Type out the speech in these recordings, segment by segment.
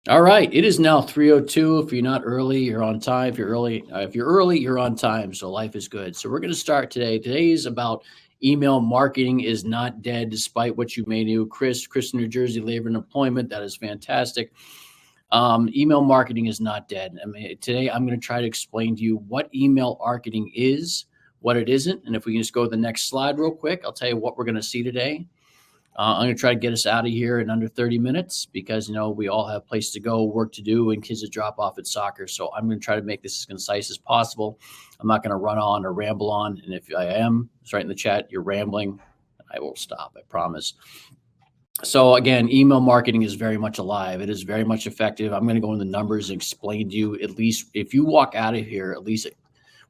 All right, it is now 3:02. If you're not early, you're on time. If you're early, you're on time. So life is good. So we're going to start today. Today is about email marketing is not dead, despite what you may do. Chris in New Jersey, labor and employment. That is fantastic. Email marketing is not dead. I mean, today I'm going to try to explain to you what email marketing is, what it isn't, and if we can just go to the next slide real quick, I'll tell you what we're going to see today. I'm going to try to get us out of here in under 30 minutes because, we all have places to go, work to do, and kids to drop off at soccer. So I'm going to try to make this as concise as possible. I'm not going to run on or ramble on. And if I am, it's right in the chat, you're rambling, I will stop, I promise. So again, email marketing is very much alive. It is very much effective. I'm going to go into the numbers and explain to you, at least if you walk out of here, at least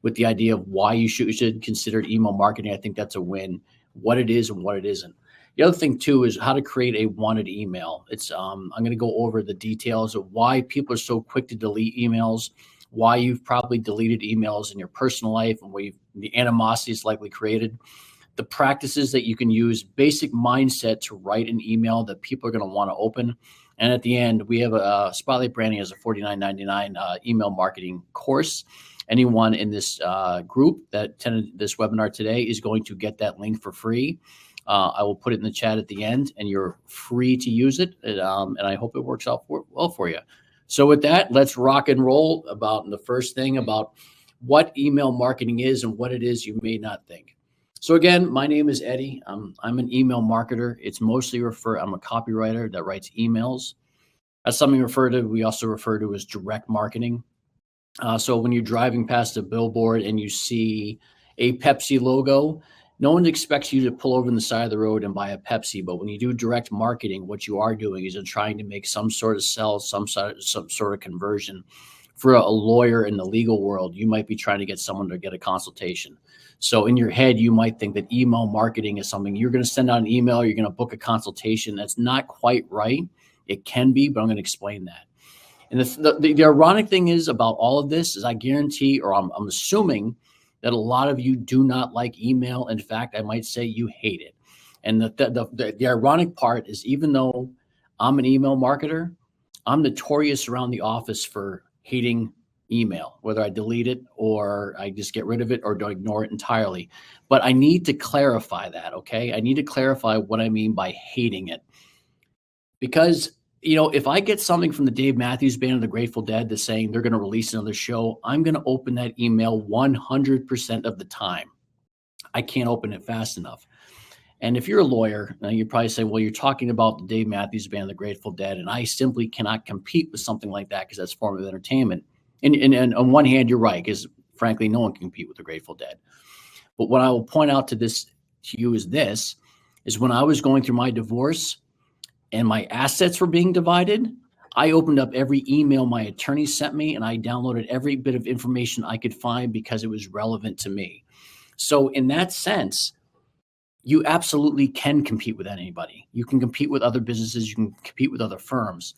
with the idea of why you should consider email marketing. I think that's a win, what it is and what it isn't. The other thing too is how to create a wanted email. I'm going to go over the details of why people are so quick to delete emails, why you've probably deleted emails in your personal life, and the animosity is likely created, the practices that you can use, basic mindset to write an email that people are going to want to open. And at the end, we have a Spotlight Branding as a $49.99 email marketing course. Anyone in this group that attended this webinar today is going to get that link for free. I will put it in the chat at the end, and you're free to use it. And I hope it works out well for you. So with that, let's rock and roll about the first thing about what email marketing is and what it is you may not think. So again, my name is Eddie. I'm an email marketer. It's mostly I'm a copywriter that writes emails. That's something we also refer to as direct marketing. So when you're driving past a billboard and you see a Pepsi logo, no one expects you to pull over on the side of the road and buy a Pepsi. But when you do direct marketing, what you are doing is you're trying to make some sort of sell, some sort of conversion. For a lawyer in the legal world, you might be trying to get someone to get a consultation. So in your head, you might think that email marketing is something you're going to send out an email, you're going to book a consultation. That's not quite right. It can be, but I'm going to explain that. And the ironic thing is about all of this is I guarantee, or I'm assuming that a lot of you do not like email. In fact, I might say you hate it. And the ironic part is, even though I'm an email marketer, I'm notorious around the office for hating email, whether I delete it or I just get rid of it or don't ignore it entirely. But I need to clarify that, okay? I need to clarify what I mean by hating it. Because if I get something from the Dave Matthews Band or the Grateful Dead that's saying they're going to release another show, I'm going to open that email 100% of the time. I can't open it fast enough. And if you're a lawyer, you probably say, well, you're talking about the Dave Matthews Band, the Grateful Dead, and I simply cannot compete with something like that because that's a form of entertainment. And on one hand, you're right, because frankly, no one can compete with the Grateful Dead. But what I will point out to you is when I was going through my divorce, and my assets were being divided, I opened up every email my attorney sent me, and I downloaded every bit of information I could find because it was relevant to me. So in that sense, you absolutely can compete with anybody. You can compete with other businesses. You can compete with other firms.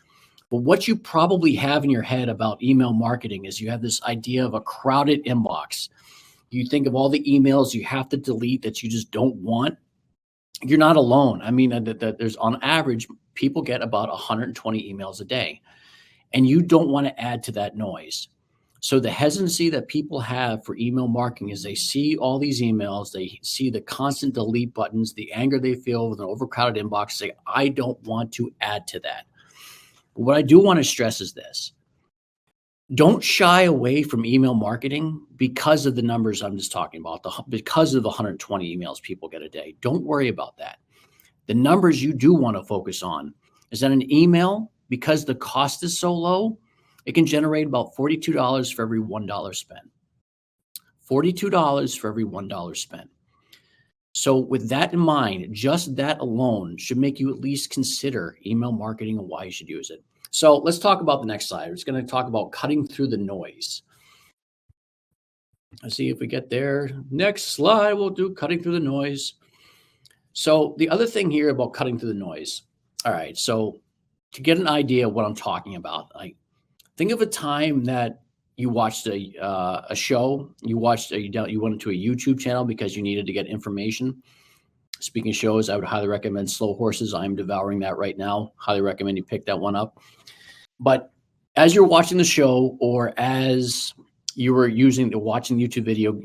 But what you probably have in your head about email marketing is you have this idea of a crowded inbox. You think of all the emails you have to delete that you just don't want. You're not alone. I mean, there's on average, people get about 120 emails a day, and you don't want to add to that noise. So the hesitancy that people have for email marketing is they see all these emails, they see the constant delete buttons, the anger they feel with an overcrowded inbox, say, I don't want to add to that. But what I do want to stress is this. Don't shy away from email marketing because of the numbers I'm just talking about, because of the 120 emails people get a day. Don't worry about that. The numbers you do want to focus on is that an email, because the cost is so low, it can generate about $42 for every $1 spent. $42 for every $1 spent. So with that in mind, just that alone should make you at least consider email marketing and why you should use it. So let's talk about the next slide. We're just going to talk about cutting through the noise. Let's see if we get there. Next slide, we'll do cutting through the noise. So the other thing here about cutting through the noise. All right, so to get an idea of what I'm talking about, think of a time that you watched a show, you went to a YouTube channel because you needed to get information. Speaking of shows, I would highly recommend Slow Horses. I'm devouring that right now. Highly recommend you pick that one up. But as you're watching the show, or as you were watching the YouTube video,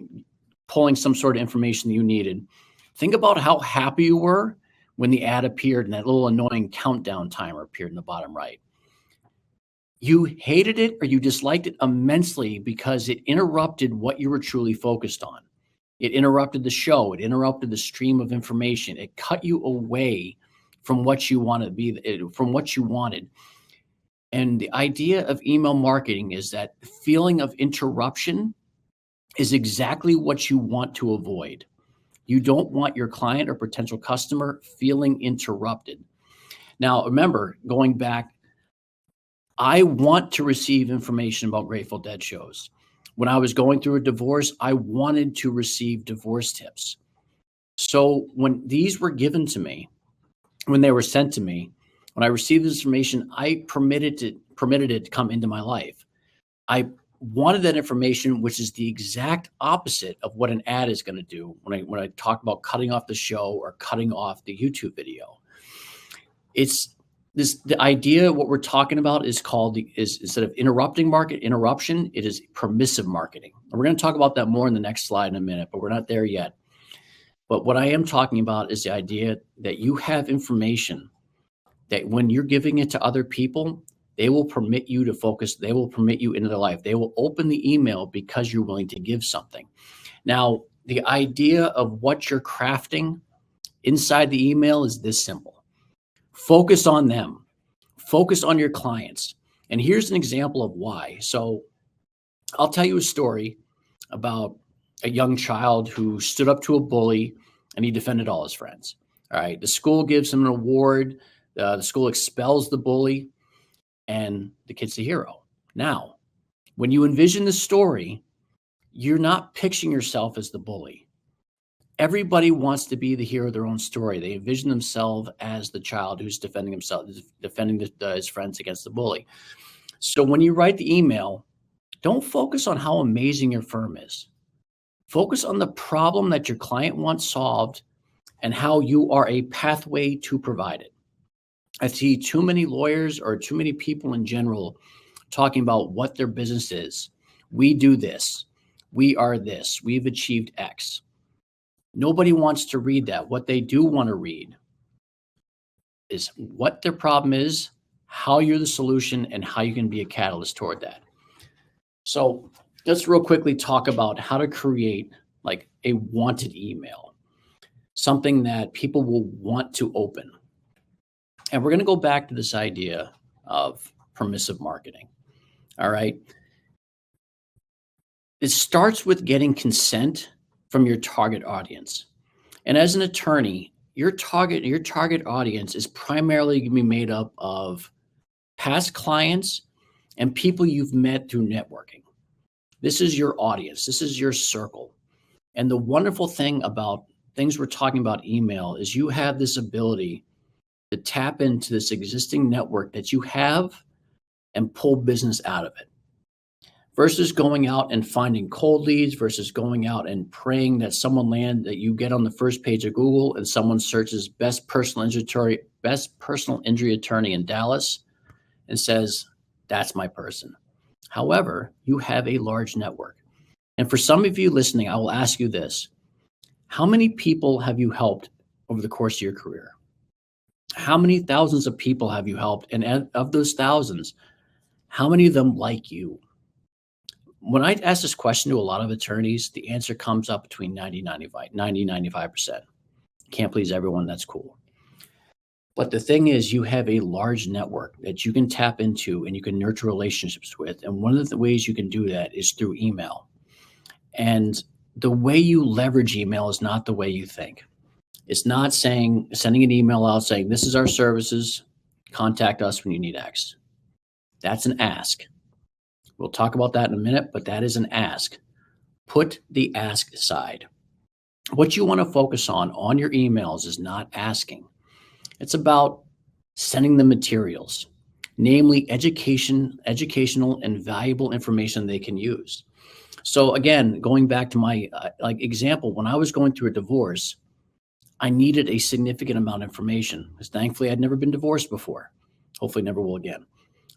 pulling some sort of information that you needed, think about how happy you were when the ad appeared and that little annoying countdown timer appeared in the bottom right. You hated it or you disliked it immensely because it interrupted what you were truly focused on. It interrupted the show. It interrupted the stream of information. It cut you away from what you wanted. And the idea of email marketing is that feeling of interruption is exactly what you want to avoid. You don't want your client or potential customer feeling interrupted. Now, remember, going back, I want to receive information about Grateful Dead shows. When I was going through a divorce, I wanted to receive divorce tips. So when these were given to me, when they were sent to me, when I received this information, I permitted it to come into my life. I wanted that information, which is the exact opposite of what an ad is going to do when I talk about cutting off the show or cutting off the YouTube video. The idea, what we're talking about is instead of interruption, it is permissive marketing. And we're going to talk about that more in the next slide in a minute, but we're not there yet. But what I am talking about is the idea that you have information that when you're giving it to other people, they will permit you to focus. They will permit you into their life. They will open the email because you're willing to give something. Now, the idea of what you're crafting inside the email is this simple. Focus on them. Focus on your clients. And here's an example of why. So I'll tell you a story about a young child who stood up to a bully and he defended all his friends. All right. The school gives him an award. The school expels the bully and the kid's the hero. Now, when you envision the story, you're not picturing yourself as the bully. Everybody wants to be the hero of their own story. They envision themselves as the child who's defending himself, defending his friends against the bully. So when you write the email, don't focus on how amazing your firm is. Focus on the problem that your client wants solved and how you are a pathway to provide it. I see too many lawyers or too many people in general talking about what their business is. We do this. We are this. We've achieved X. Nobody wants to read that. What they do want to read is what their problem is, how you're the solution, and how you can be a catalyst toward that. So let's real quickly talk about how to create like a wanted email, something that people will want to open. And we're going to go back to this idea of permissive marketing. All right. It starts with getting consent from your target audience. And as an attorney, your target audience is primarily going to be made up of past clients and people you've met through networking. This is your audience. This is your circle. And the wonderful thing about things we're talking about email is you have this ability to tap into this existing network that you have and pull business out of it. Versus going out and finding cold leads, versus going out and praying that that you get on the first page of Google and someone searches best personal injury attorney in Dallas and says, that's my person. However, you have a large network. And for some of you listening, I will ask you this. How many people have you helped over the course of your career? How many thousands of people have you helped? And of those thousands, how many of them like you? When I ask this question to a lot of attorneys, the answer comes up between 90-95%. Can't please everyone, that's cool. But the thing is, you have a large network that you can tap into and you can nurture relationships with. And one of the ways you can do that is through email. And the way you leverage email is not the way you think. It's not sending an email out saying, this is our services, contact us when you need X. That's an ask. We'll talk about that in a minute, but that is an ask. Put the ask aside. What you want to focus on your emails is not asking. It's about sending them materials, namely educational and valuable information they can use. So again, going back to my example, when I was going through a divorce, I needed a significant amount of information because thankfully I'd never been divorced before. Hopefully never will again.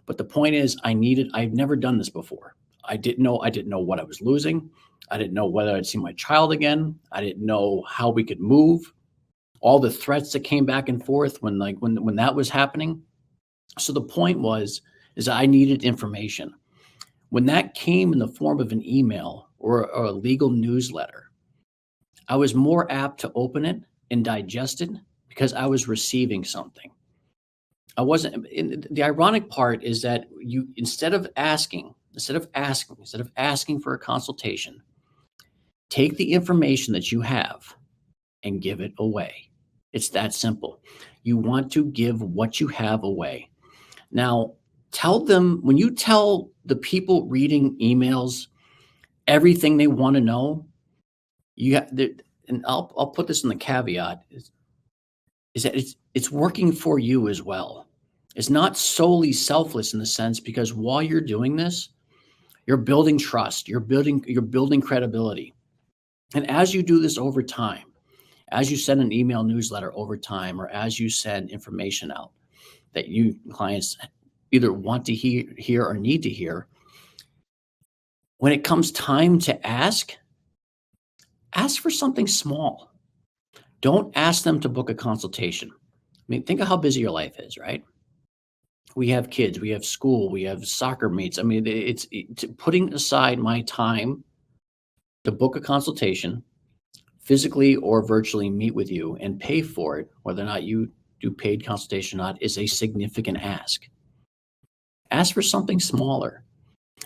But the point is, I've never done this before. I didn't know what I was losing. I didn't know whether I'd see my child again. I didn't know how we could move. All the threats that came back and forth when that was happening. So the point is I needed information. When that came in the form of an email or a legal newsletter, I was more apt to open it and digest it because I was receiving something. I wasn't. The ironic part is that instead of asking for a consultation, take the information that you have and give it away. It's that simple. You want to give what you have away. Now, tell them, when you tell the people reading emails everything they want to know, and I'll put this in the caveat, is that it's working for you as well. It's not solely selfless in the sense, because while you're doing this, you're building trust, you're building credibility. And as you do this over time, as you send an email newsletter over time, or as you send information out that you clients either want to hear or need to hear, when it comes time to ask for something small. Don't ask them to book a consultation. I mean, think of how busy your life is, right? We have kids, we have school, we have soccer meets. I mean, it's putting aside my time to book a consultation, physically or virtually meet with you and pay for it, whether or not you do paid consultation or not, is a significant ask. Ask for something smaller.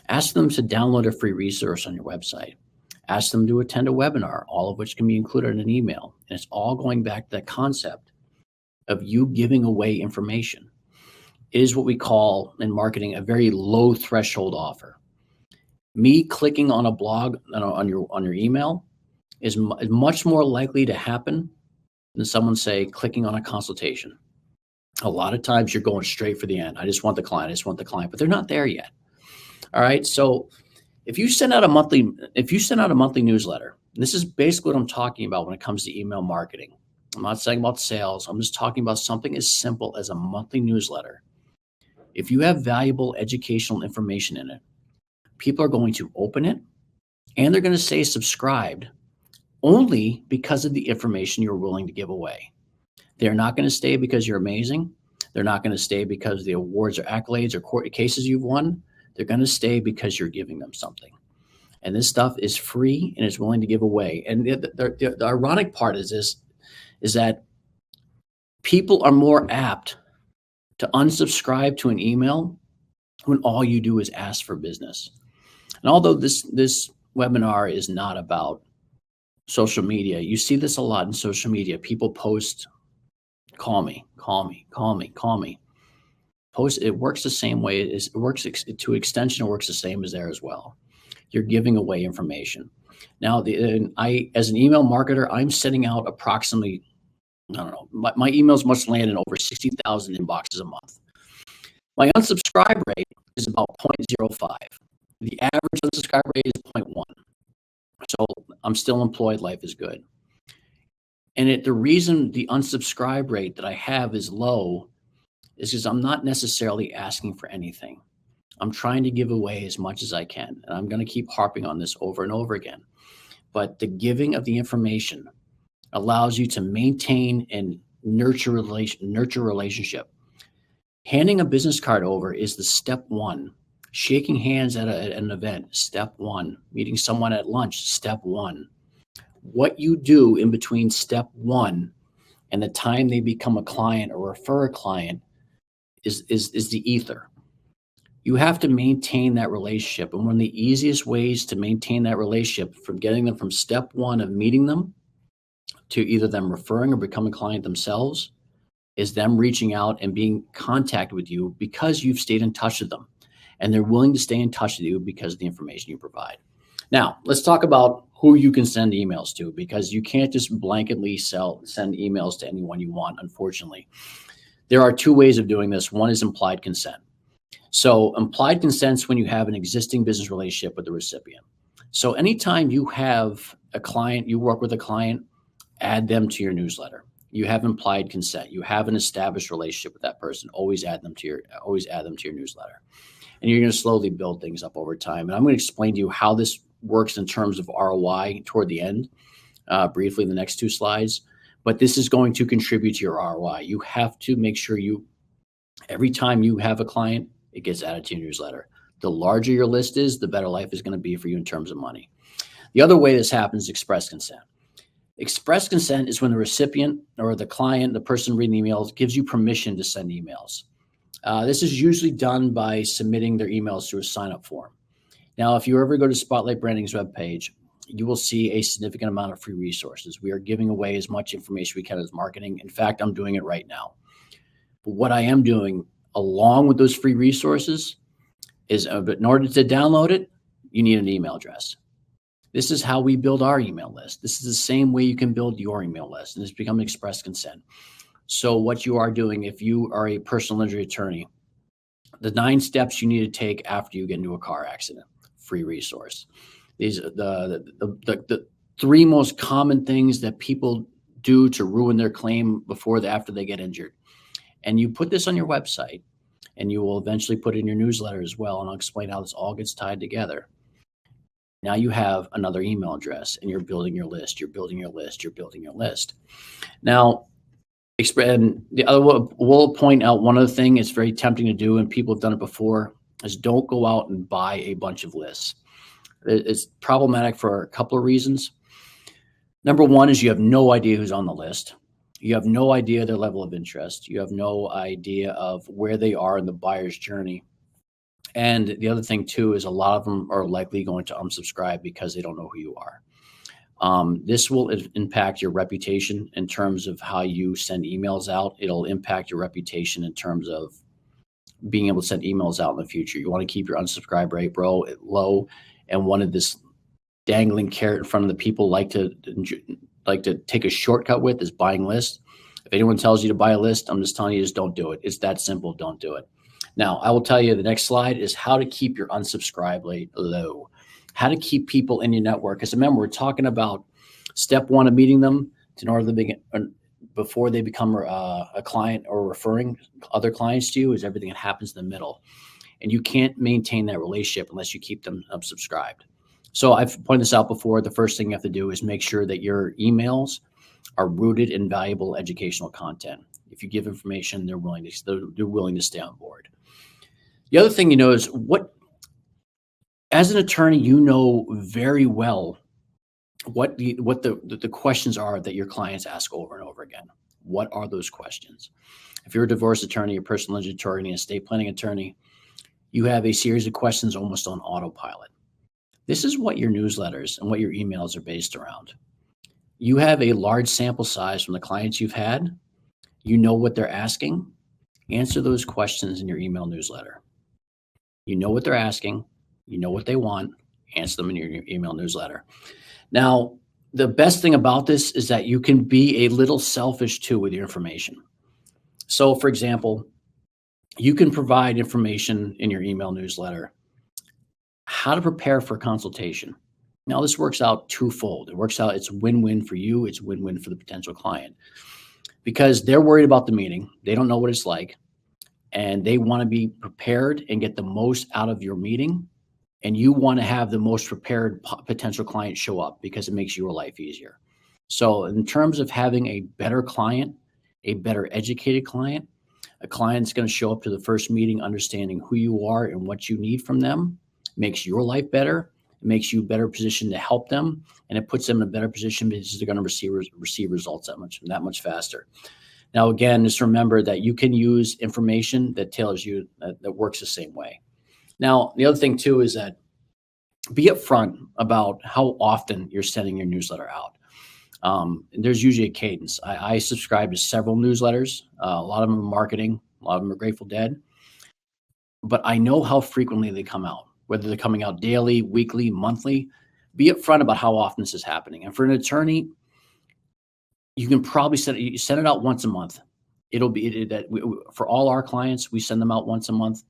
Ask them to download a free resource on your website. Ask them to attend a webinar, all of which can be included in an email. And it's all going back to that concept of you giving away information. It is what we call in marketing a very low threshold offer. Me clicking on a blog on your email is much more likely to happen than someone, say, clicking on a consultation. A lot of times you're going straight for the end. I just want the client, but they're not there yet. All right. So if you send out a monthly newsletter, and this is basically what I'm talking about when it comes to email marketing. I'm not saying about sales. I'm just talking about something as simple as a monthly newsletter. If you have valuable educational information in it, people are going to open it and they're going to say subscribed only because of the information you're willing to give away. They're not going to stay because you're amazing. They're not going to stay because of the awards or accolades or court cases you've won. They're going to stay because you're giving them something. And this stuff is free and it's willing to give away. And the ironic part is that people are more apt to unsubscribe to an email when all you do is ask for business. And although this webinar is not about social media, you see this a lot in social media. People post, call me. Post, it works the same way. It works to extension. It works the same as there as well. You're giving away information. Now, as an email marketer, I'm sending out approximately, I don't know, my emails must land in over 60,000 inboxes a month. My unsubscribe rate is about 0.05. The average unsubscribe rate is 0.1. So I'm still employed. Life is good. And the reason the unsubscribe rate that I have is low is because I'm not necessarily asking for anything. I'm trying to give away as much as I can. And I'm going to keep harping on this over and over again. But the giving of the information allows you to maintain and nurture relationship. Handing a business card over is the step one. Shaking hands at an event, step one. Meeting someone at lunch, step one. What you do in between step one and the time they become a client or refer a client is the ether. You have to maintain that relationship. And one of the easiest ways to maintain that relationship, from getting them from step one of meeting them to either them referring or becoming a client themselves, is them reaching out and being in contact with you because you've stayed in touch with them. And they're willing to stay in touch with you because of the information you provide. Now, let's talk about who you can send emails to, because you can't just blanketly send emails to anyone you want, unfortunately. There are two ways of doing this. One is implied consent. So implied consent's when you have an existing business relationship with the recipient. So anytime you have a client, you work with a client, add them to your newsletter. You have implied consent. You have an established relationship with that person. Always add them to your newsletter. And you're going to slowly build things up over time. And I'm going to explain to you how this works in terms of ROI toward the end, briefly in the next 2 slides. But this is going to contribute to your ROI. You have to make sure every time you have a client, it gets added to your newsletter. The larger your list is, the better life is going to be for you in terms of money. The other way this happens is express consent. Express consent is when the recipient or the client, the person reading the emails, gives you permission to send emails. This is usually done by submitting their emails through a sign-up form. Now, if you ever go to Spotlight Branding's webpage, you will see a significant amount of free resources. We are giving away as much information we can as marketing. In fact, I'm doing it right now. But what I am doing along with those free resources is, in order to download it, you need an email address. This is how we build our email list. This is the same way you can build your email list, and it's become express consent. So what you are doing, if you are a personal injury attorney, the 9 steps you need to take after you get into a car accident, free resource. These are the 3 most common things that people do to ruin their claim after they get injured. And you put this on your website, and you will eventually put it in your newsletter as well. And I'll explain how this all gets tied together. Now you have another email address, and you're building your list. You're building your list. You're building your list. Now, and the other, we'll point out one other thing it's very tempting to do, and people have done it before, is don't go out and buy a bunch of lists. It's problematic for a couple of reasons. Number one is you have no idea who's on the list. You have no idea their level of interest. You have no idea of where they are in the buyer's journey. And the other thing too is a lot of them are likely going to unsubscribe because they don't know who you are. This will impact your reputation in terms of how you send emails out. It'll impact your reputation in terms of being able to send emails out in the future. You want to keep your unsubscribe rate low. And one of this dangling carrot in front of the people like to take a shortcut with is buying lists. If anyone tells you to buy a list, I'm just telling you, just don't do it. It's that simple. Don't do it. Now, I will tell you the next slide is how to keep your unsubscribe rate low, how to keep people in your network. Because remember, we're talking about step 1 of meeting them in order to begin, before they become a client or referring other clients to you, is everything that happens in the middle. And you can't maintain that relationship unless you keep them subscribed. So I've pointed this out before. The first thing you have to do is make sure that your emails are rooted in valuable educational content. If you give information, they're willing to stay on board. The other thing is as an attorney, you know very well what the questions are that your clients ask over and over again. What are those questions? If you're a divorce attorney, a personal injury attorney, an estate planning attorney, you have a series of questions almost on autopilot. This is what your newsletters and what your emails are based around. You have a large sample size from the clients you've had. You know what they're asking. Answer those questions in your email newsletter. You know what they're asking. You know what they want. Answer them in your email newsletter. Now, the best thing about this is that you can be a little selfish too with your information. So, for example, you can provide information in your email newsletter, how to prepare for a consultation. Now, this works out twofold. It's win-win for you. It's win-win for the potential client because they're worried about the meeting. They don't know what it's like, and they want to be prepared and get the most out of your meeting. And you want to have the most prepared potential client show up because it makes your life easier. So in terms of having a better client, a better educated client, a client's going to show up to the first meeting understanding who you are and what you need from them, makes your life better. It makes you better positioned to help them, and it puts them in a better position because they're going to receive results that much faster. Now, again, just remember that you can use information that tells you that works the same way. Now, the other thing too is that be upfront about how often you're sending your newsletter out. There's usually a cadence. I subscribe to several newsletters. A lot of them are marketing. A lot of them are Grateful Dead. But I know how frequently they come out, whether they're coming out daily, weekly, monthly. Be upfront about how often this is happening. And for an attorney, you can probably send it out once a month. It'll be for all our clients, we send them out once a month.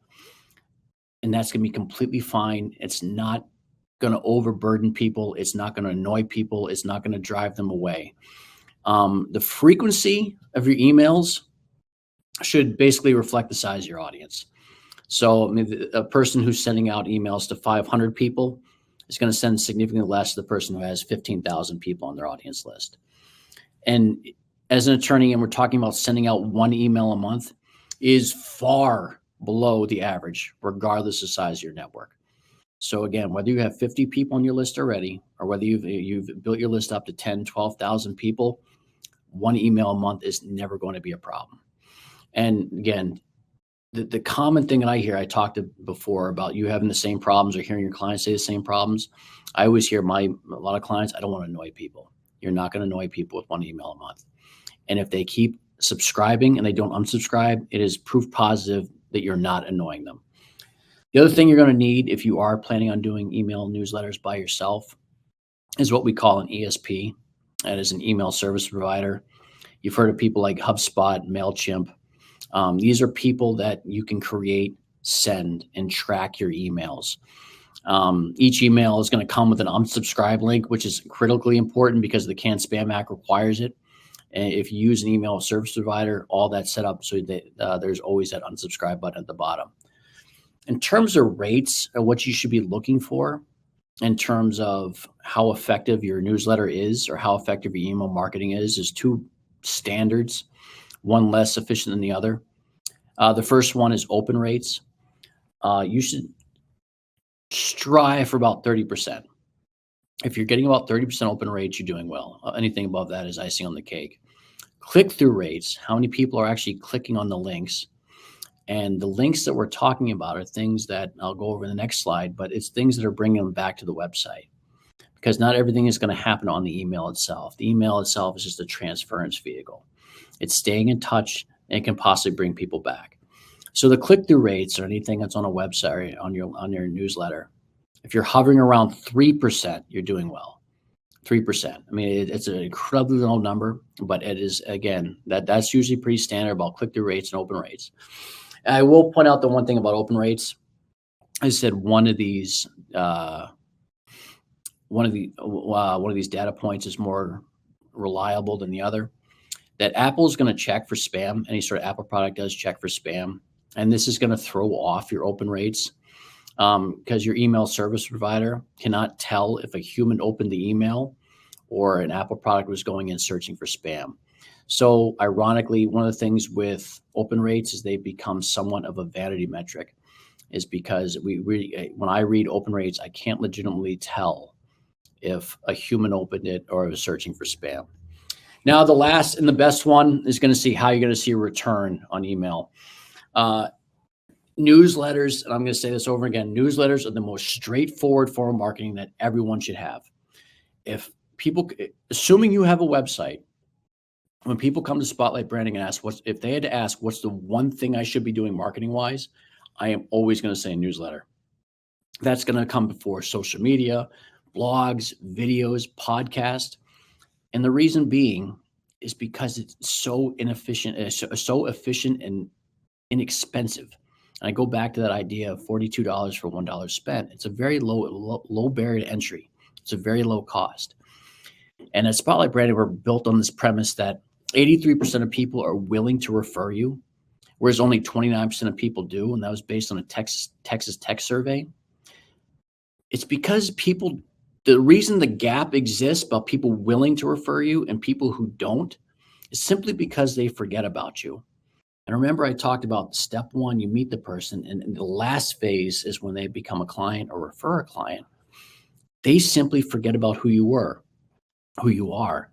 And that's going to be completely fine. It's not going to overburden people. It's not going to annoy people. It's not going to drive them away. The frequency of your emails should basically reflect the size of your audience. So I mean, a person who's sending out emails to 500 people is going to send significantly less to the person who has 15,000 people on their audience list. And as an attorney, and we're talking about sending out one email a month, is far below the average, regardless of size of your network. So again, whether you have 50 people on your list already, or whether you've built your list up to 10, 12,000 people, one email a month is never going to be a problem. And again, the common thing that I hear, I talked before about you having the same problems or hearing your clients say the same problems. I always hear a lot of clients, I don't want to annoy people. You're not going to annoy people with one email a month. And if they keep subscribing and they don't unsubscribe, it is proof positive that you're not annoying them. The other thing you're going to need if you are planning on doing email newsletters by yourself is what we call an ESP. That is an email service provider. You've heard of people like HubSpot, MailChimp. These are people that you can create, send, and track your emails. Each email is going to come with an unsubscribe link, which is critically important because the CAN-SPAM Act requires it. And if you use an email service provider, all that's set up so that there's always that unsubscribe button at the bottom. In terms of rates or what you should be looking for in terms of how effective your newsletter is or how effective your email marketing is two standards, one less efficient than the other. The first one is open rates. You should strive for about 30%. If you're getting about 30% open rates, you're doing well. Anything above that is icing on the cake. Click-through rates, how many people are actually clicking on the links? And the links that we're talking about are things that I'll go over in the next slide, but it's things that are bringing them back to the website, because not everything is going to happen on the email itself. The email itself is just a transference vehicle. It's staying in touch and can possibly bring people back. So the click-through rates or anything that's on a website or on your newsletter, if you're hovering around 3%, you're doing well. 3%. I mean, it's an incredibly low number, but it is, again, that's usually pretty standard about click-through rates and open rates. I will point out the one thing about open rates. I said one of these data points is more reliable than the other. That Apple is going to check for spam. Any sort of Apple product does check for spam, and this is going to throw off your open rates because your email service provider cannot tell if a human opened the email or an Apple product was going in searching for spam. So ironically, one of the things with open rates is they become somewhat of a vanity metric, is because when I read open rates, I can't legitimately tell if a human opened it or was searching for spam. Now, the last and the best one is going to see how you're going to see a return on email. Newsletters, and I'm going to say this over again, newsletters are the most straightforward form of marketing that everyone should have. If people, assuming you have a website, when people come to Spotlight Branding and ask if they had to ask what's the one thing I should be doing marketing wise, I am always going to say newsletter. That's going to come before social media, blogs, videos, podcast. And the reason being is because it's so inefficient, so efficient and inexpensive. And I go back to that idea of $42 for $1 spent. It's a very low barrier to entry. It's a very low cost. And at Spotlight Branding, we're built on this premise that 83% of people are willing to refer you, whereas only 29% of people do. And that was based on a Texas Tech survey. It's because the reason the gap exists about people willing to refer you and people who don't is simply because they forget about you. And remember, I talked about step one, you meet the person, and the last phase is when they become a client or refer a client. They simply forget about who you were, who you are.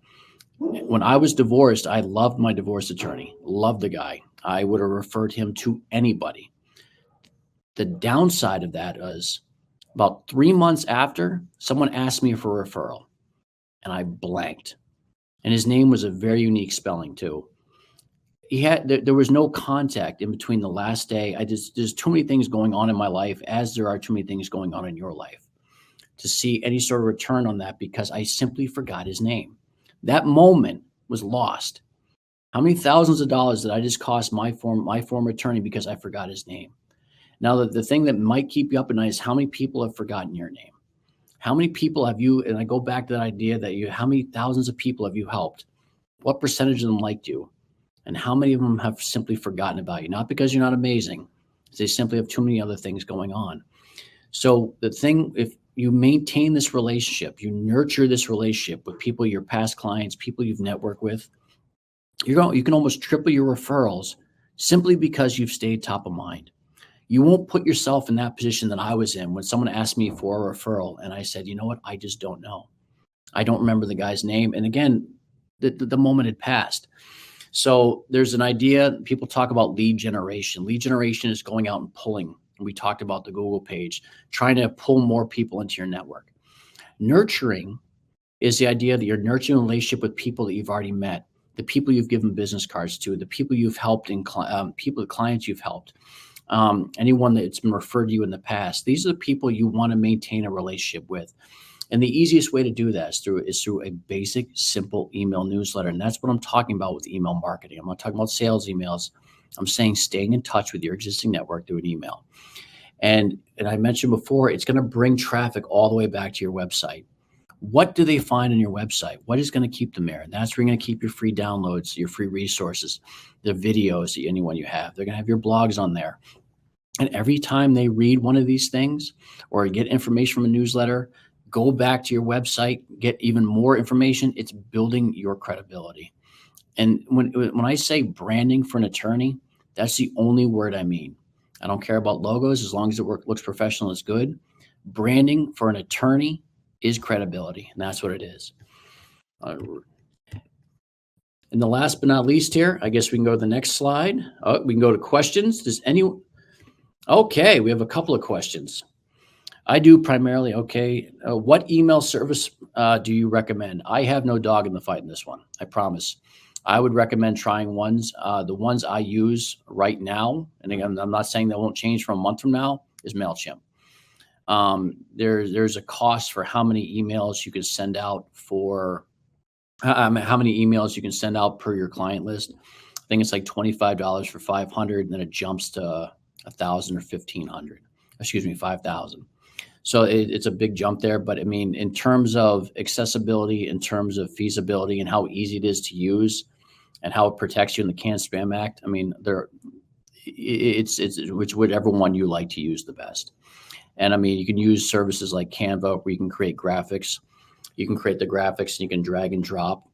When I was divorced, I loved my divorce attorney, loved the guy. I would have referred him to anybody. The downside of that is about 3 months after, someone asked me for a referral, and I blanked. And his name was a very unique spelling too. There was no contact in between the last day. There's too many things going on in my life, as there are too many things going on in your life, to see any sort of return on that because I simply forgot his name. That moment was lost. How many thousands of dollars did I just cost my former attorney because I forgot his name? Now, the thing that might keep you up at night is how many people have forgotten your name? How many people have you, and I go back to that idea that how many thousands of people have you helped? What percentage of them liked you? And how many of them have simply forgotten about you? Not because you're not amazing, they simply have too many other things going on. So the thing, if you maintain this relationship, you nurture this relationship with people, your past clients, people you've networked with, you can almost triple your referrals simply because you've stayed top of mind. You won't put yourself in that position that I was in when someone asked me for a referral and I said, you know what, I just don't know. I don't remember the guy's name. And again, the moment had passed. So there's an idea, people talk about lead generation. Lead generation is going out and pulling. We talked about the Google page, trying to pull more people into your network. Nurturing is the idea that you're nurturing a relationship with people that you've already met, the people you've given business cards to, the people you've helped, and the clients you've helped, anyone that's been referred to you in the past. These are the people you want to maintain a relationship with. And the easiest way to do that is through a basic, simple email newsletter. And that's what I'm talking about with email marketing. I'm not talking about sales emails. I'm saying staying in touch with your existing network through an email. And I mentioned before, it's going to bring traffic all the way back to your website. What do they find on your website? What is going to keep them there? And that's where you're going to keep your free downloads, your free resources, the videos, anyone you have. They're going to have your blogs on there. And every time they read one of these things or get information from a newsletter, go back to your website, get even more information. It's building your credibility. And when I say branding for an attorney, that's the only word I mean. I don't care about logos as long as it looks professional, it's good. Branding for an attorney is credibility, and that's what it is. And the last but not least here, I guess we can go to the next slide. We can go to questions. Okay, we have a couple of questions. I do primarily, what email service do you recommend? I have no dog in the fight in this one, I promise. I would recommend trying the ones I use right now, and again, I'm not saying that won't change from a month from now, is MailChimp. There's a cost for how many emails you can send out how many emails you can send out per your client list. I think it's like $25 for 500, and then it jumps to 1,000 or 1,500. Excuse me, 5,000. So it's a big jump there. But I mean, in terms of accessibility, in terms of feasibility, and how easy it is to use, and how it protects you in the Can-Spam Act, I mean, it's whichever one you like to use the best. And I mean, you can use services like Canva where you can create graphics. You can create the graphics and you can drag and drop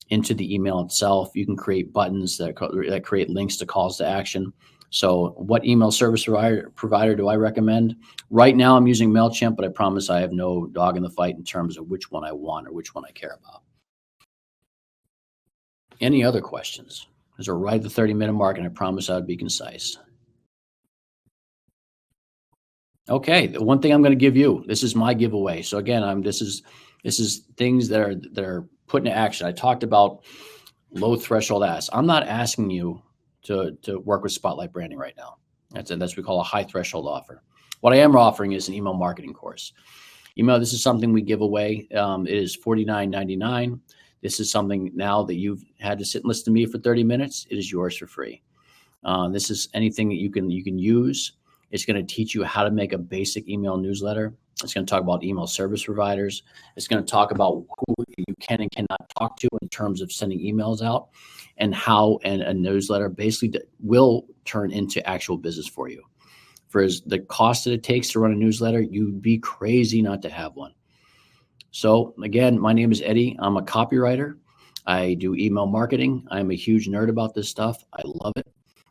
into the email itself. You can create buttons that create links to calls to action. So what email service provider do I recommend? Right now I'm using MailChimp, but I promise I have no dog in the fight in terms of which one I want or which one I care about. Any other questions? Because we're right at the 30-minute mark, and I promise I would be concise. Okay, the one thing I'm going to give you, this is my giveaway. So again, this is things that are put into action. I talked about low threshold asks. I'm not asking you to work with Spotlight Branding right now. That's what we call a high threshold offer. What I am offering is an email marketing course. This is something we give away. It is $49.99. This is something now that you've had to sit and listen to me for 30 minutes. It is yours for free. This is anything that you can use. It's going to teach you how to make a basic email newsletter. It's going to talk about email service providers. It's going to talk about who you can and cannot talk to in terms of sending emails out, and how a newsletter basically will turn into actual business for you. For the cost that it takes to run a newsletter, you'd be crazy not to have one. So again, my name is Eddie. I'm a copywriter. I do email marketing. I'm a huge nerd about this stuff. I love it.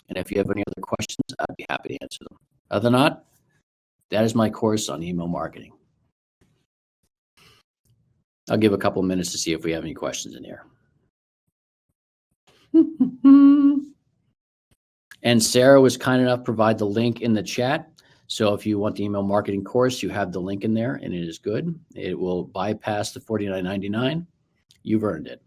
And if you have any other questions, I'd be happy to answer them. Other than that, that is my course on email marketing. I'll give a couple of minutes to see if we have any questions in here. And Sarah was kind enough to provide the link in the chat. So if you want the email marketing course, you have the link in there, and it is good. It will bypass the $49.99. You've earned it.